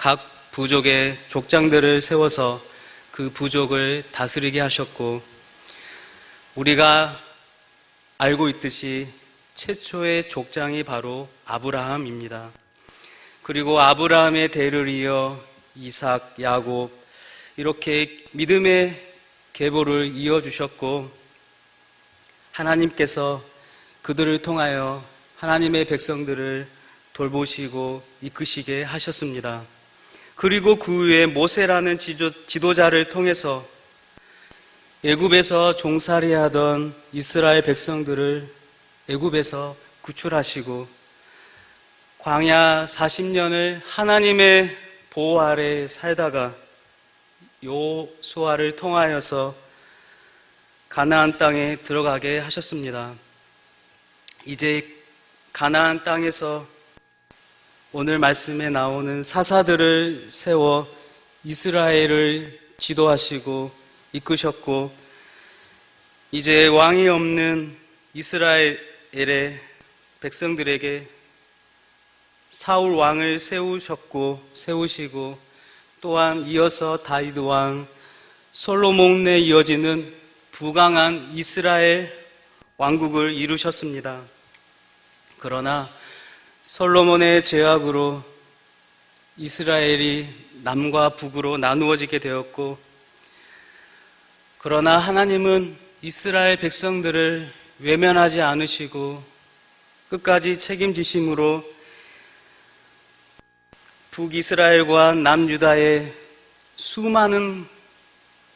각 부족의 족장들을 세워서 그 부족을 다스리게 하셨고, 우리가 알고 있듯이 최초의 족장이 바로 아브라함입니다. 그리고 아브라함의 대를 이어 이삭, 야곱, 이렇게 믿음의 계보를 이어주셨고, 하나님께서 그들을 통하여 하나님의 백성들을 돌보시고 이끄시게 하셨습니다. 그리고 그 후에 모세라는 지도자를 통해서 애굽에서 종살이하던 이스라엘 백성들을 애굽에서 구출하시고 광야 40년을 하나님의 보호 아래 살다가 여호수아를 통하여서 가나안 땅에 들어가게 하셨습니다. 이제 가나안 땅에서 오늘 말씀에 나오는 사사들을 세워 이스라엘을 지도하시고 이끄셨고, 이제 왕이 없는 이스라엘의 백성들에게 사울 왕을 세우시고, 또한 이어서 다윗 왕, 솔로몬에 이어지는 부강한 이스라엘 왕국을 이루셨습니다. 그러나 솔로몬의 죄악으로 이스라엘이 남과 북으로 나누어지게 되었고, 그러나 하나님은 이스라엘 백성들을 외면하지 않으시고 끝까지 책임지심으로 북이스라엘과 남유다의 수많은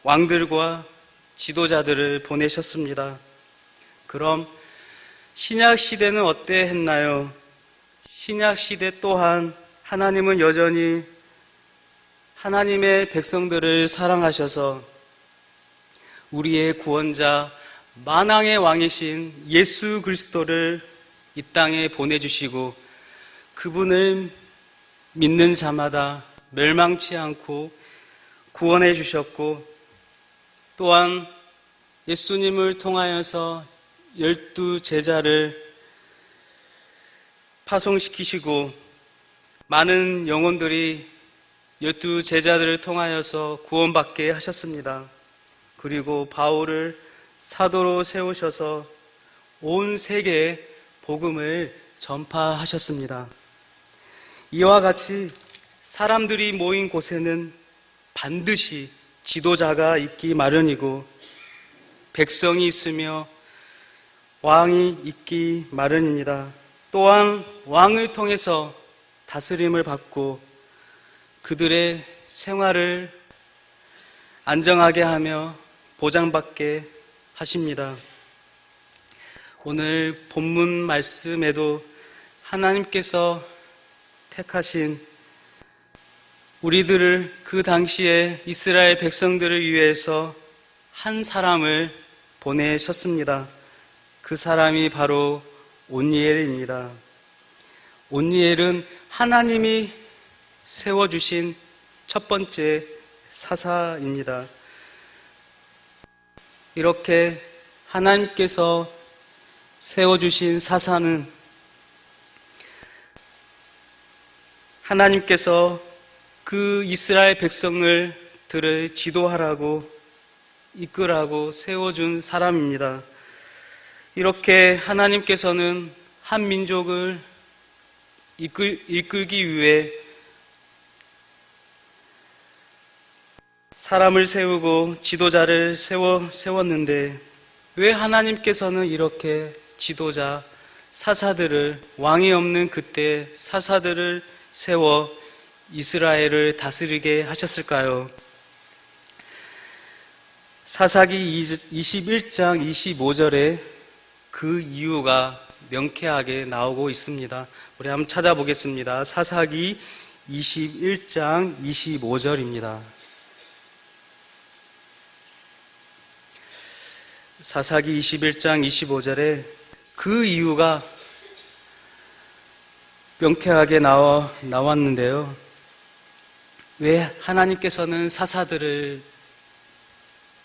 왕들과 지도자들을 보내셨습니다. 그럼 신약 시대는 어때했나요? 신약 시대 또한 하나님은 여전히 하나님의 백성들을 사랑하셔서 우리의 구원자 만왕의 왕이신 예수 그리스도를 이 땅에 보내주시고, 그분을 믿는 자마다 멸망치 않고 구원해 주셨고, 또한 예수님을 통하여서 12 제자를 파송시키시고 많은 영혼들이 12 제자들을 통하여서 구원받게 하셨습니다. 그리고 바울을 사도로 세우셔서 온 세계에 복음을 전파하셨습니다. 이와 같이 사람들이 모인 곳에는 반드시 지도자가 있기 마련이고 백성이 있으며 왕이 있기 마련입니다. 또한 왕을 통해서 다스림을 받고 그들의 생활을 안정하게 하며 보장받게 하십니다. 오늘 본문 말씀에도 하나님께서 택하신 우리들을 그 당시에 이스라엘 백성들을 위해서 한 사람을 보내셨습니다. 그 사람이 바로 온니엘입니다. 온니엘은 하나님이 세워주신 첫 번째 사사입니다. 이렇게 하나님께서 세워주신 사사는 하나님께서 그 이스라엘 백성들을 지도하라고 이끌라고 세워준 사람입니다. 이렇게 하나님께서는 한 민족을 이끌기 위해 사람을 세우고 지도자를 세웠는데 왜 하나님께서는 이렇게 지도자, 사사들을, 왕이 없는 그때 사사들을 세워 이스라엘을 다스리게 하셨을까요? 사사기 21장 25절에 그 이유가 명쾌하게 나오고 있습니다. 우리 한번 찾아보겠습니다. 사사기 21장 25절입니다. 사사기 21장 25절에 그 이유가 명쾌하게 나왔는데요. 왜 하나님께서는 사사들을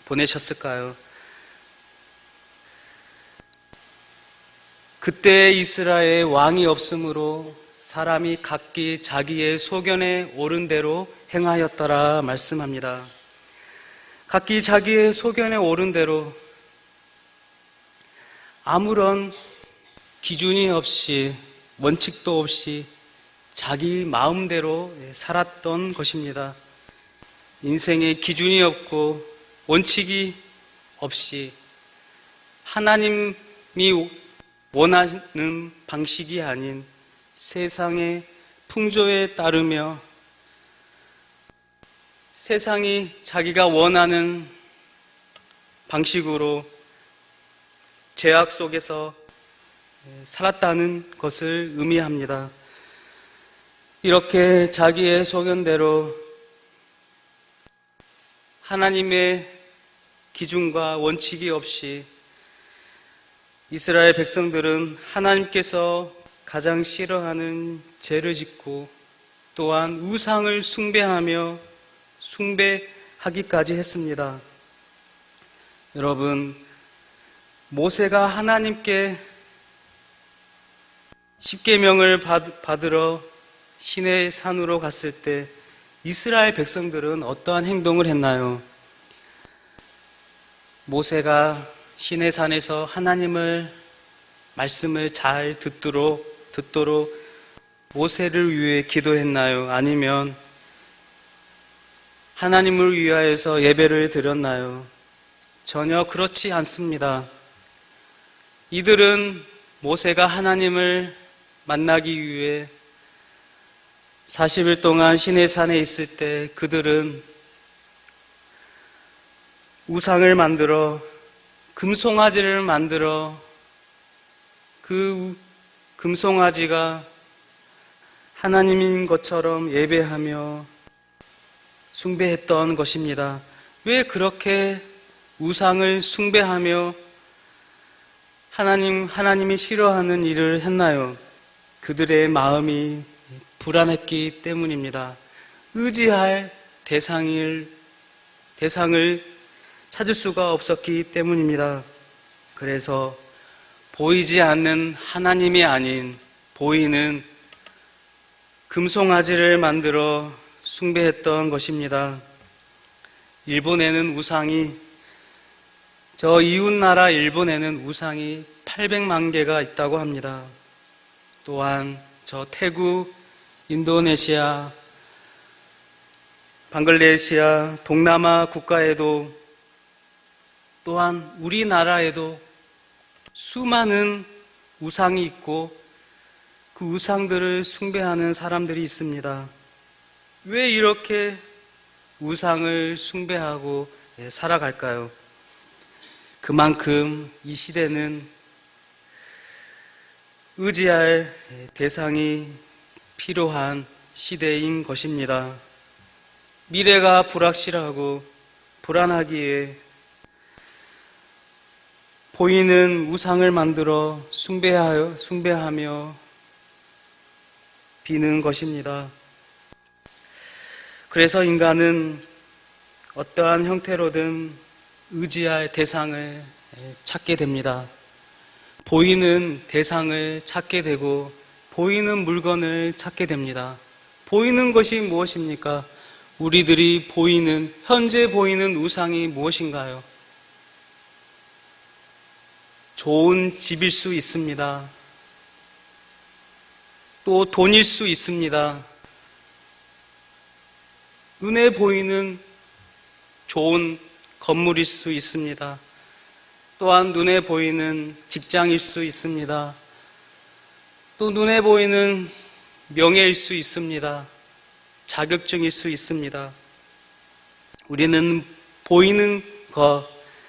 보내셨을까요? 그때 이스라엘 왕이 없으므로 사람이 각기 자기의 소견에 옳은 대로 행하였더라 말씀합니다. 각기 자기의 소견에 옳은 대로 아무런 기준이 없이 원칙도 없이 자기 마음대로 살았던 것입니다. 인생에 기준이 없고 원칙이 없이 하나님이 원하는 방식이 아닌 세상의 풍조에 따르며 세상이 자기가 원하는 방식으로 죄악 속에서 살았다는 것을 의미합니다. 이렇게 자기의 소견대로 하나님의 기준과 원칙이 없이 이스라엘 백성들은 하나님께서 가장 싫어하는 죄를 짓고 또한 우상을 숭배하며 숭배하기까지 했습니다. 여러분, 모세가 하나님께 십계명을 받으러 시내 산으로 갔을 때 이스라엘 백성들은 어떠한 행동을 했나요? 모세가 시내 산에서 하나님을 말씀을 잘 듣도록 모세를 위해 기도했나요? 아니면 하나님을 위하여서 예배를 드렸나요? 전혀 그렇지 않습니다. 이들은 모세가 하나님을 만나기 위해 40일 동안 시내산에 있을 때 그들은 우상을 만들어 금송아지를 만들어 그 금송아지가 하나님인 것처럼 예배하며 숭배했던 것입니다. 왜 그렇게 우상을 숭배하며 하나님이 싫어하는 일을 했나요? 그들의 마음이 불안했기 때문입니다. 의지할 대상을 찾을 수가 없었기 때문입니다. 그래서 보이지 않는 하나님이 아닌 보이는 금송아지를 만들어 숭배했던 것입니다. 일본에는 저 이웃나라 일본에는 우상이 800만 개가 있다고 합니다. 또한 저 태국, 인도네시아, 방글라데시아, 동남아 국가에도 또한 우리나라에도 수많은 우상이 있고 그 우상들을 숭배하는 사람들이 있습니다. 왜 이렇게 우상을 숭배하고 살아갈까요? 그만큼 이 시대는 의지할 대상이 필요한 시대인 것입니다. 미래가 불확실하고 불안하기에 보이는 우상을 만들어 숭배하며 비는 것입니다. 그래서 인간은 어떠한 형태로든 의지할 대상을 찾게 됩니다. 보이는 대상을 찾게 되고 보이는 물건을 찾게 됩니다. 보이는 것이 무엇입니까? 우리들이 현재 보이는 우상이 무엇인가요? 좋은 집일 수 있습니다. 또 돈일 수 있습니다. 눈에 보이는 좋은 건물일 수 있습니다. 또한 눈에 보이는 직장일 수 있습니다. 또 눈에 보이는 명예일 수 있습니다. 자격증일 수 있습니다. 우리는 보이는 것,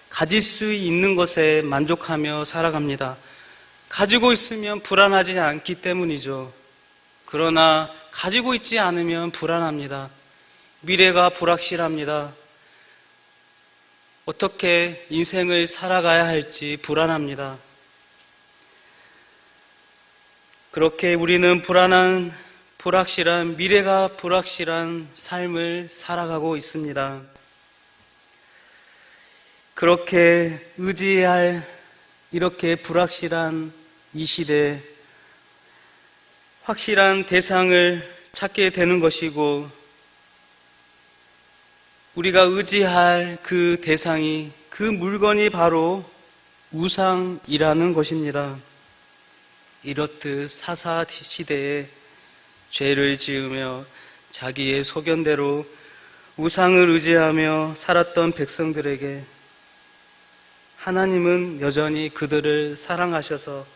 가질 수 있는 것에 만족하며 살아갑니다. 가지고 있으면 불안하지 않기 때문이죠. 그러나 가지고 있지 않으면 불안합니다. 미래가 불확실합니다. 어떻게 인생을 살아가야 할지 불안합니다. 그렇게 우리는 미래가 불확실한 삶을 살아가고 있습니다. 그렇게 이렇게 불확실한 이 시대, 확실한 대상을 찾게 되는 것이고, 우리가 의지할 그 대상이, 그 물건이 바로 우상이라는 것입니다. 이렇듯 사사 시대에 죄를 지으며 자기의 소견대로 우상을 의지하며 살았던 백성들에게 하나님은 여전히 그들을 사랑하셔서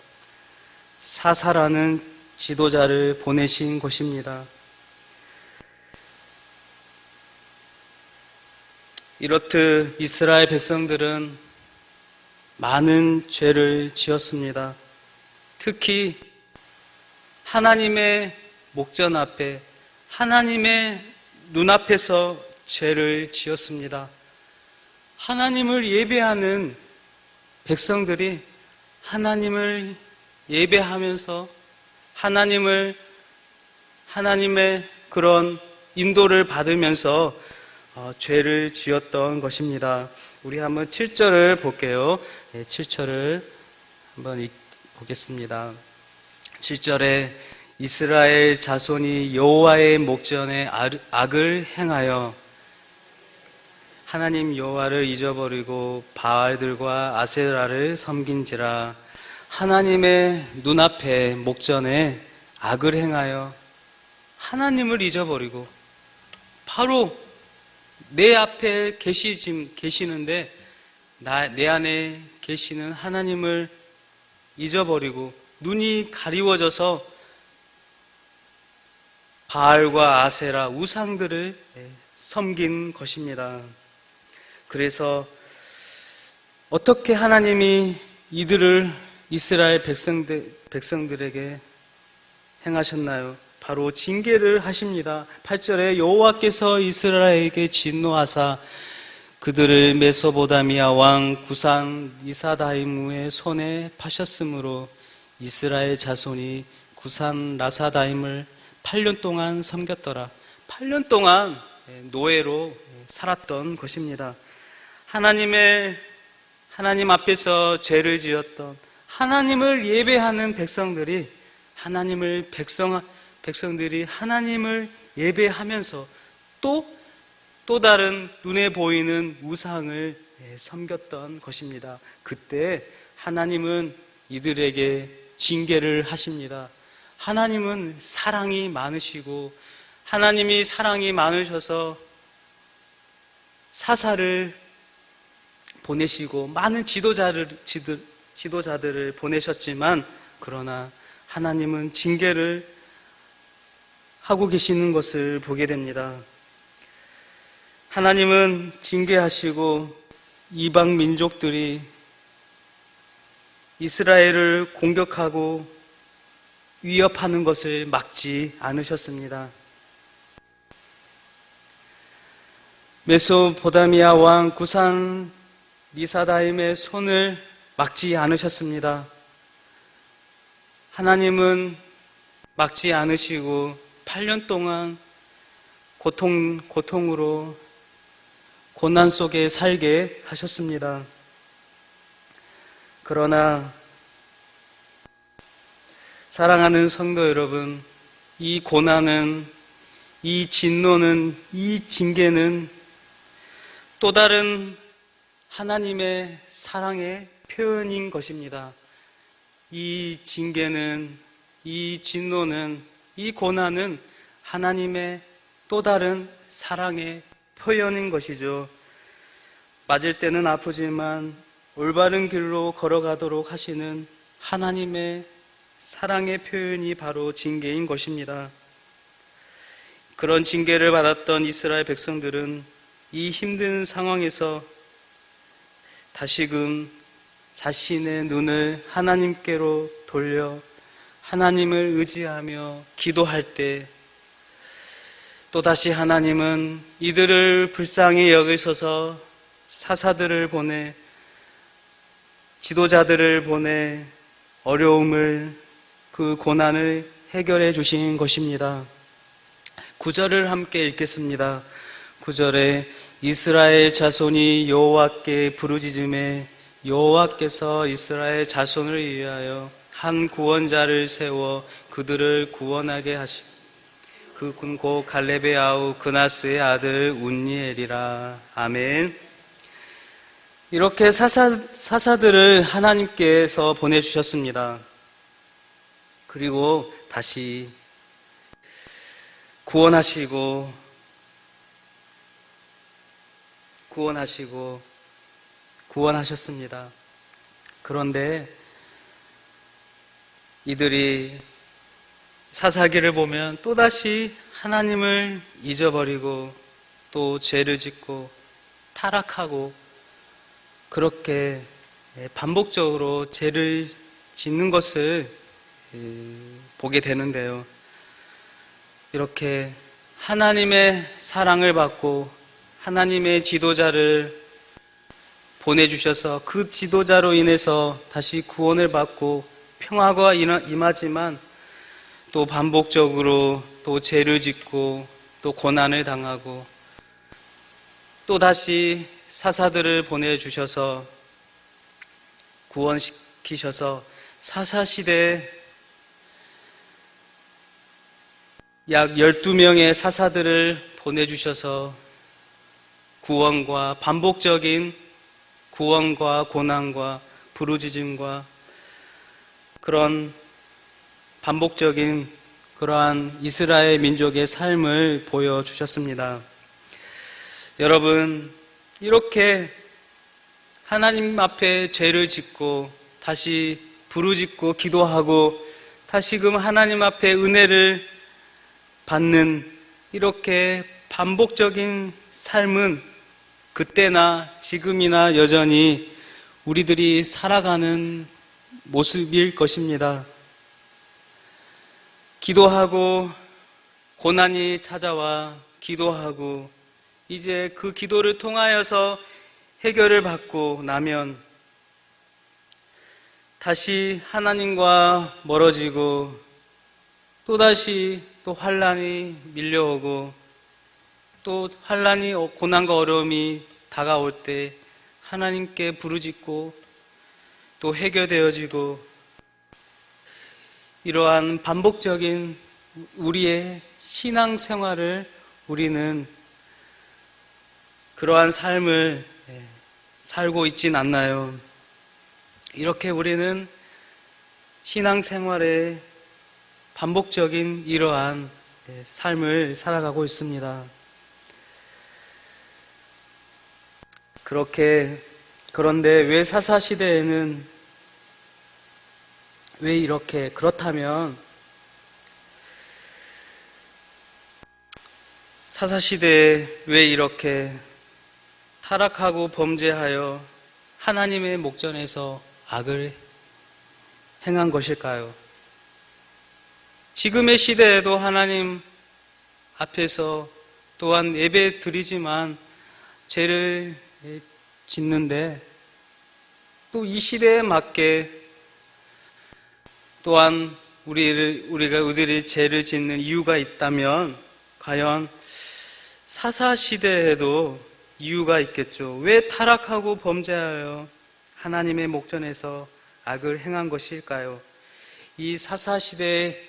사사라는 지도자를 보내신 것입니다. 이렇듯 이스라엘 백성들은 많은 죄를 지었습니다. 특히 하나님의 목전 앞에, 하나님의 눈앞에서 죄를 지었습니다. 하나님을 예배하는 백성들이 하나님을 예배하면서 하나님의 그런 인도를 받으면서 죄를 지었던 것입니다. 우리 한번 7절을 볼게요. 7절을 한번 보겠습니다. 7절에 이스라엘 자손이 여호와의 목전에 악을 행하여 하나님 여호와를 잊어버리고 바알들과 아세라를 섬긴지라. 하나님의 눈앞에 목전에 악을 행하여 하나님을 잊어버리고, 바로 내 앞에 계시는데 내 안에 계시는 하나님을 잊어버리고 눈이 가리워져서 바알과 아세라 우상들을 섬긴 것입니다. 그래서 어떻게 하나님이 이들을 이스라엘 백성들에게 행하셨나요? 바로 징계를 하십니다. 8절에 여호와께서 이스라엘에게 진노하사 그들을 메소보다미아 왕 구산 리사다임의 손에 파셨으므로 이스라엘 자손이 구산 라사다임을 8년 동안 섬겼더라. 8년 동안 노예로 살았던 것입니다. 하나님 앞에서 죄를 지었던, 하나님을 예배하는 백성들이 하나님을 예배하면서 또 다른 눈에 보이는 우상을 섬겼던 것입니다. 그때 하나님은 이들에게 징계를 하십니다. 하나님은 사랑이 많으시고, 하나님이 사랑이 많으셔서 사사를 보내시고 많은 지도자들을 보내셨지만, 그러나 하나님은 징계를 하고 계시는 것을 보게 됩니다. 하나님은 징계하시고 이방 민족들이 이스라엘을 공격하고 위협하는 것을 막지 않으셨습니다. 메소포타미아 왕 구산 리사다임의 손을 막지 않으셨습니다. 하나님은 막지 않으시고 8년 동안 고통으로 고난 속에 살게 하셨습니다. 그러나 사랑하는 성도 여러분, 이 고난은, 이 진노는, 이 징계는 또 다른 하나님의 사랑의 표현인 것입니다. 이 징계는, 이 진노는, 이 고난은 하나님의 또 다른 사랑의 표현인 것이죠. 맞을 때는 아프지만 올바른 길로 걸어가도록 하시는 하나님의 사랑의 표현이 바로 징계인 것입니다. 그런 징계를 받았던 이스라엘 백성들은 이 힘든 상황에서 다시금 자신의 눈을 하나님께로 돌려 하나님을 의지하며 기도할 때 또다시 하나님은 이들을 불쌍히 여기셔서 사사들을 보내, 지도자들을 보내 어려움을, 그 고난을 해결해 주신 것입니다. 9절을 함께 읽겠습니다. 9절에 이스라엘 자손이 여호와께 부르짖음에 여호와께서 이스라엘 자손을 위하여 한 구원자를 세워 그들을 구원하게 하시고 그군 곧 갈렙의 아우 그나스의 아들 운니엘이라. 아멘. 이렇게 사사들을 하나님께서 보내주셨습니다. 그리고 다시 구원하셨습니다. 그런데 이들이 사사기를 보면 또다시 하나님을 잊어버리고 또 죄를 짓고 타락하고 그렇게 반복적으로 죄를 짓는 것을 보게 되는데요. 이렇게 하나님의 사랑을 받고 하나님의 지도자를 보내주셔서 그 지도자로 인해서 다시 구원을 받고 평화가 임하지만 또 반복적으로 또 죄를 짓고 또 고난을 당하고 또 다시 사사들을 보내주셔서 구원시키셔서 사사시대에 약 12명의 사사들을 보내주셔서 반복적인 구원과 고난과 부르짖음과 그런 반복적인 그러한 이스라엘 민족의 삶을 보여주셨습니다. 여러분, 이렇게 하나님 앞에 죄를 짓고 다시 부르짖고 기도하고 다시금 하나님 앞에 은혜를 받는 이렇게 반복적인 삶은 그때나 지금이나 여전히 우리들이 살아가는 모습일 것입니다. 기도하고 고난이 찾아와 기도하고 이제 그 기도를 통하여서 해결을 받고 나면 다시 하나님과 멀어지고 또다시 또 환난이 밀려오고 또 환난이 고난과 어려움이 다가올 때 하나님께 부르짖고 또 해결되어지고 이러한 반복적인 우리의 신앙생활을 우리는 그러한 삶을 살고 있진 않나요? 이렇게 우리는 신앙생활에 반복적인 이러한 삶을 살아가고 있습니다. 그런데 왜 사사시대에는 왜 이렇게 그렇다면 사사시대에 왜 이렇게 타락하고 범죄하여 하나님의 목전에서 악을 행한 것일까요? 지금의 시대에도 하나님 앞에서 또한 예배 드리지만 죄를 짓는데 또 이 시대에 맞게 또한 우리들이 죄를 짓는 이유가 있다면 과연 사사시대에도 이유가 있겠죠. 왜 타락하고 범죄하여 하나님의 목전에서 악을 행한 것일까요? 이 사사시대에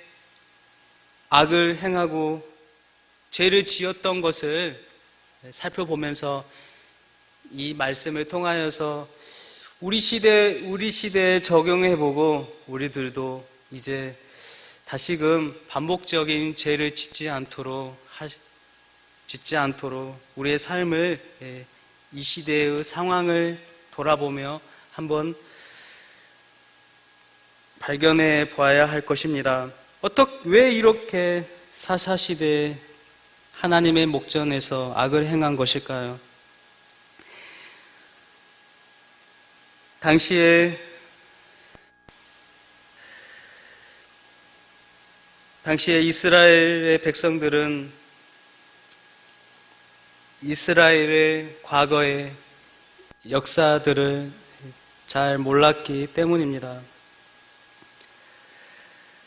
악을 행하고 죄를 지었던 것을 살펴보면서 이 말씀을 통하여서 우리 시대에 적용해보고 우리들도 이제 다시금 반복적인 죄를 짓지 않도록 우리의 삶을 이 시대의 상황을 돌아보며 한번 발견해 보아야 할 것입니다. 왜 이렇게 사사시대에 하나님의 목전에서 악을 행한 것일까요? 당시에 이스라엘의 백성들은 이스라엘의 과거의 역사들을 잘 몰랐기 때문입니다.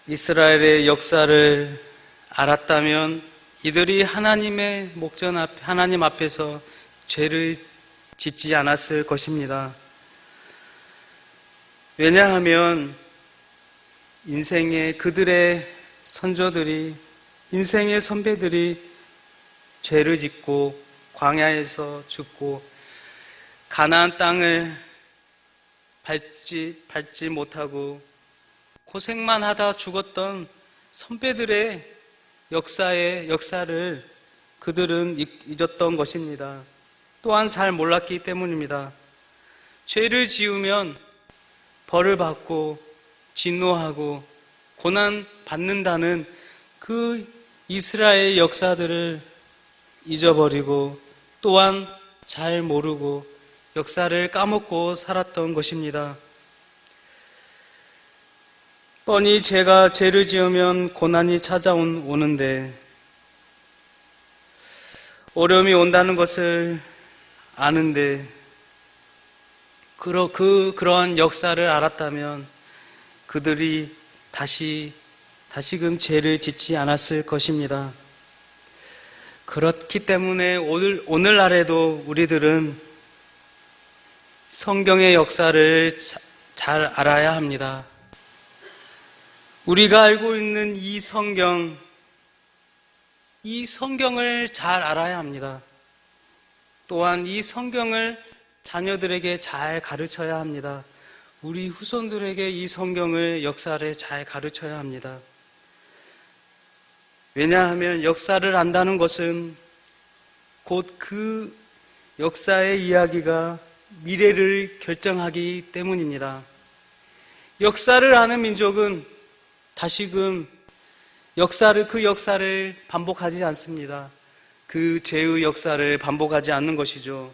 이스라엘의 역사를 알았다면 이들이 하나님의 목전 앞, 하나님 앞에서 죄를 짓지 않았을 것입니다. 왜냐하면 인생의 그들의 선조들이, 인생의 선배들이 죄를 짓고 광야에서 죽고 가나안 땅을 밟지 못하고 고생만 하다 죽었던 선배들의 역사를 그들은 잊었던 것입니다. 또한 잘 몰랐기 때문입니다. 죄를 지으면 벌을 받고 진노하고 고난 받는다는 그 이스라엘 역사들을 잊어버리고 또한 잘 모르고 역사를 까먹고 살았던 것입니다. 뻔히 제가 죄를 지으면 고난이 찾아오는데 어려움이 온다는 것을 아는데 그러한 역사를 알았다면 그들이 다시금 죄를 짓지 않았을 것입니다. 그렇기 때문에 오늘날에도 우리들은 성경의 역사를 잘 알아야 합니다. 우리가 알고 있는 이 성경을 잘 알아야 합니다. 또한 이 성경을 자녀들에게 잘 가르쳐야 합니다. 우리 후손들에게 이 성경을 역사를 잘 가르쳐야 합니다. 왜냐하면 역사를 안다는 것은 곧 그 역사의 이야기가 미래를 결정하기 때문입니다. 역사를 아는 민족은 다시금 그 역사를 반복하지 않습니다. 그 죄의 역사를 반복하지 않는 것이죠.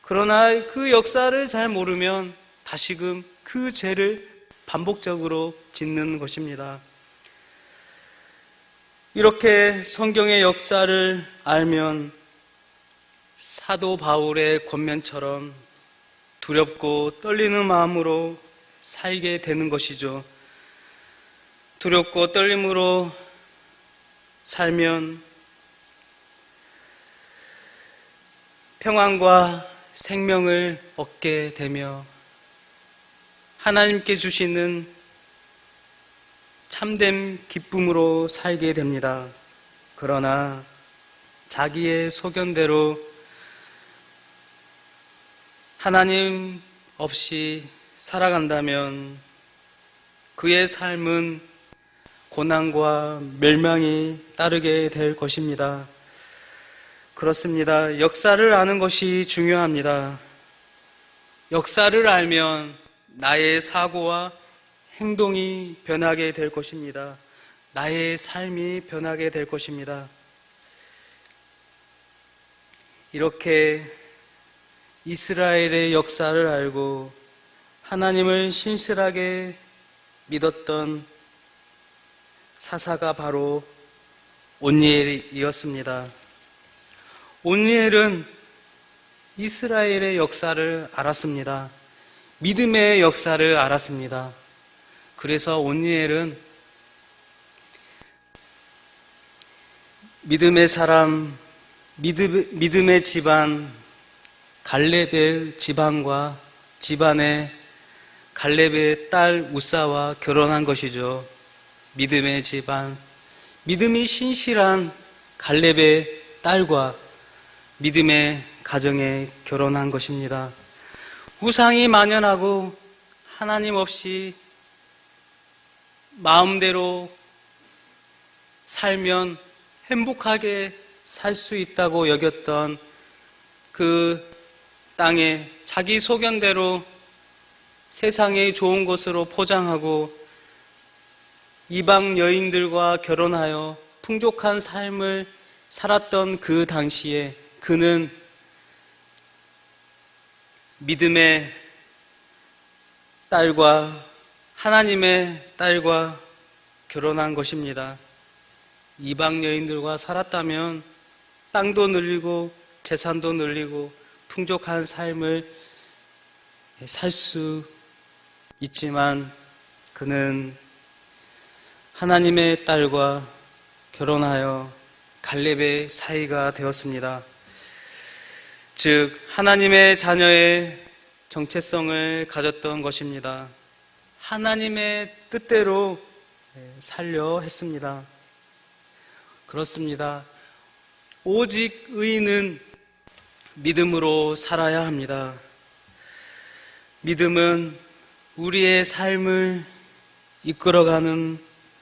그러나 그 역사를 잘 모르면 다시금 그 죄를 반복적으로 짓는 것입니다. 이렇게 성경의 역사를 알면 사도 바울의 권면처럼 두렵고 떨리는 마음으로 살게 되는 것이죠. 두렵고 떨림으로 살면 평안과 생명을 얻게 되며 하나님께 주시는 참된 기쁨으로 살게 됩니다. 그러나 자기의 소견대로 하나님 없이 살아간다면 그의 삶은 고난과 멸망이 따르게 될 것입니다. 그렇습니다. 역사를 아는 것이 중요합니다. 역사를 알면 나의 사고와 행동이 변하게 될 것입니다. 나의 삶이 변하게 될 것입니다. 이렇게 이스라엘의 역사를 알고 하나님을 신실하게 믿었던 사사가 바로 온니엘이었습니다. 온니엘은 이스라엘의 역사를 알았습니다. 믿음의 역사를 알았습니다. 그래서 온니엘은 믿음의 사람, 믿음의 집안, 갈렙의 집안의 갈렙의 딸 우사와 결혼한 것이죠. 믿음의 집안, 믿음이 신실한 갈렙의 딸과 믿음의 가정에 결혼한 것입니다. 우상이 만연하고 하나님 없이 마음대로 살면 행복하게 살 수 있다고 여겼던 그 땅에 자기 소견대로 세상의 좋은 것으로 포장하고 이방 여인들과 결혼하여 풍족한 삶을 살았던 그 당시에 그는 믿음의 딸과 하나님의 딸과 결혼한 것입니다. 이방 여인들과 살았다면 땅도 늘리고 재산도 늘리고 풍족한 삶을 살 수 있지만 그는 하나님의 딸과 결혼하여 갈렙의 사이가 되었습니다. 즉 하나님의 자녀의 정체성을 가졌던 것입니다. 하나님의 뜻대로 살려 했습니다. 그렇습니다. 오직 의인은 믿음으로 살아야 합니다. 믿음은 우리의 삶을 이끌어가는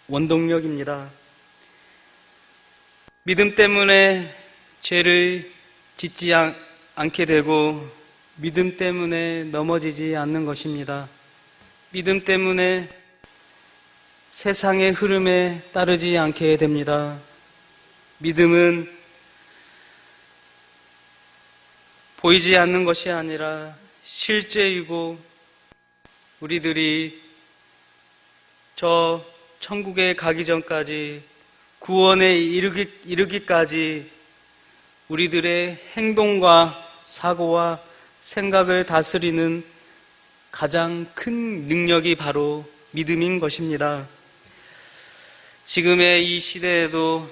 원동력입니다. 믿음 때문에 죄를 짓지 않게 되고 믿음 때문에 넘어지지 않는 것입니다. 믿음 때문에 세상의 흐름에 따르지 않게 됩니다. 믿음은 보이지 않는 것이 아니라 실제이고 우리들이 저 천국에 가기 전까지 구원에 이르기까지 우리들의 행동과 사고와 생각을 다스리는 가장 큰 능력이 바로 믿음인 것입니다. 지금의 이 시대에도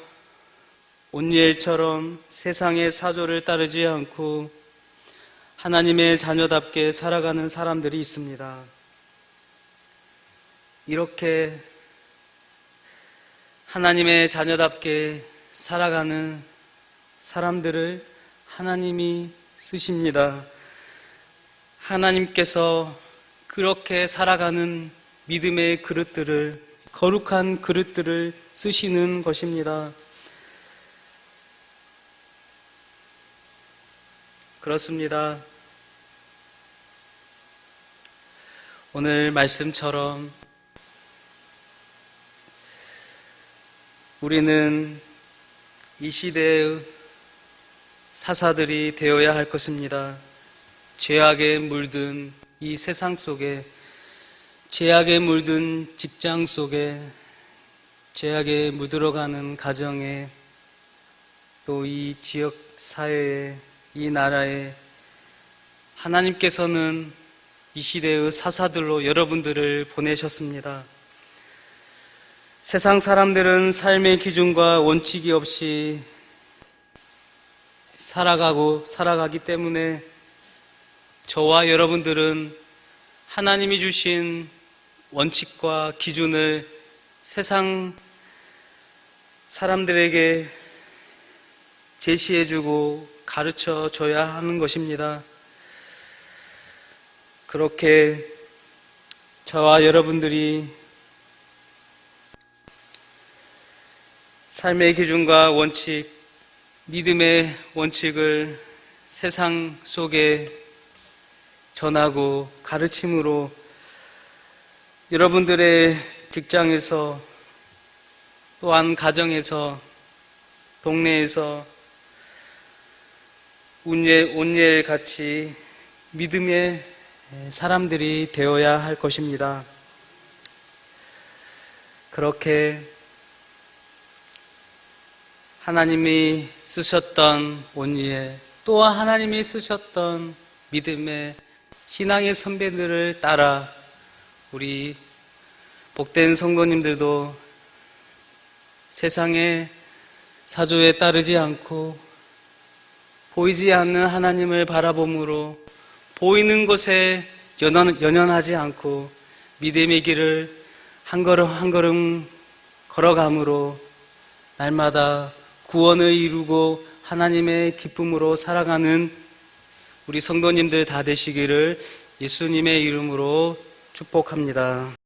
온니엘처럼 세상의 사조를 따르지 않고 하나님의 자녀답게 살아가는 사람들이 있습니다. 이렇게 하나님의 자녀답게 살아가는 사람들을 하나님이 쓰십니다. 하나님께서 그렇게 살아가는 믿음의 그릇들을, 거룩한 그릇들을 쓰시는 것입니다. 그렇습니다. 오늘 말씀처럼 우리는 이 시대의 사사들이 되어야 할 것입니다. 죄악에 물든 이 세상 속에, 죄악에 물든 직장 속에, 죄악에 물들어가는 가정에, 또 이 지역 사회에, 이 나라에 하나님께서는 이 시대의 사사들로 여러분들을 보내셨습니다. 세상 사람들은 삶의 기준과 원칙이 없이 살아가기 때문에 저와 여러분들은 하나님이 주신 원칙과 기준을 세상 사람들에게 제시해주고 가르쳐줘야 하는 것입니다. 그렇게 저와 여러분들이 삶의 기준과 원칙, 믿음의 원칙을 세상 속에 전하고 가르침으로 여러분들의 직장에서 또한 가정에서 동네에서 온니엘 같이 믿음의 사람들이 되어야 할 것입니다. 그렇게 하나님이 쓰셨던 온니엘, 또한 하나님이 쓰셨던 믿음의 신앙의 선배들을 따라 우리 복된 성도님들도 세상의 사조에 따르지 않고 보이지 않는 하나님을 바라봄으로 보이는 것에 연연하지 않고 믿음의 길을 한 걸음 한 걸음 걸어감으로 날마다 구원을 이루고 하나님의 기쁨으로 살아가는 우리 성도님들 다 되시기를 예수님의 이름으로 축복합니다.